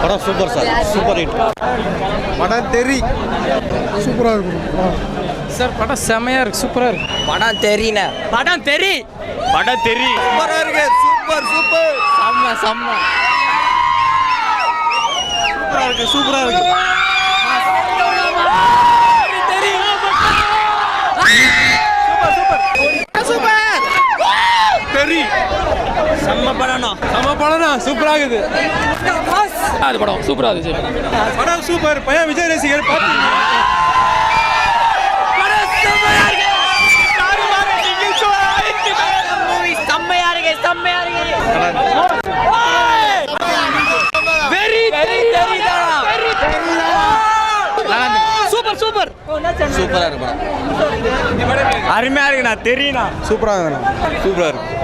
படம் super sir, super hit. படம் தெரி சூப்பராக இருக்கும் சார். படம் செமையாக இருக்குது, சூப்பராக இருக்குது. படம் தெரியின படம் தெரி படம் தெரி சூப்பராக இருக்கு. சூப்பர் சூப்பர் செம்ம செம்ம சூப்பராக இருக்கு, சூப்பராக இருக்கு. தெரி செம்ம படம்னா, செம்ம படம்னா சூப்பராக இருக்குது. அது படம் சூப்பராக இருந்துச்சு. படம் சூப்பர். பையன் விஜய் ரசிகர் பார்த்தீங்க. சூப்பர் சூப்பர் சூப்பராக இருக்கு படம். அருமையா இருக்குண்ணா தெரியுண்ணா சூப்பராக வேணும் சூப்பராக இருக்கு.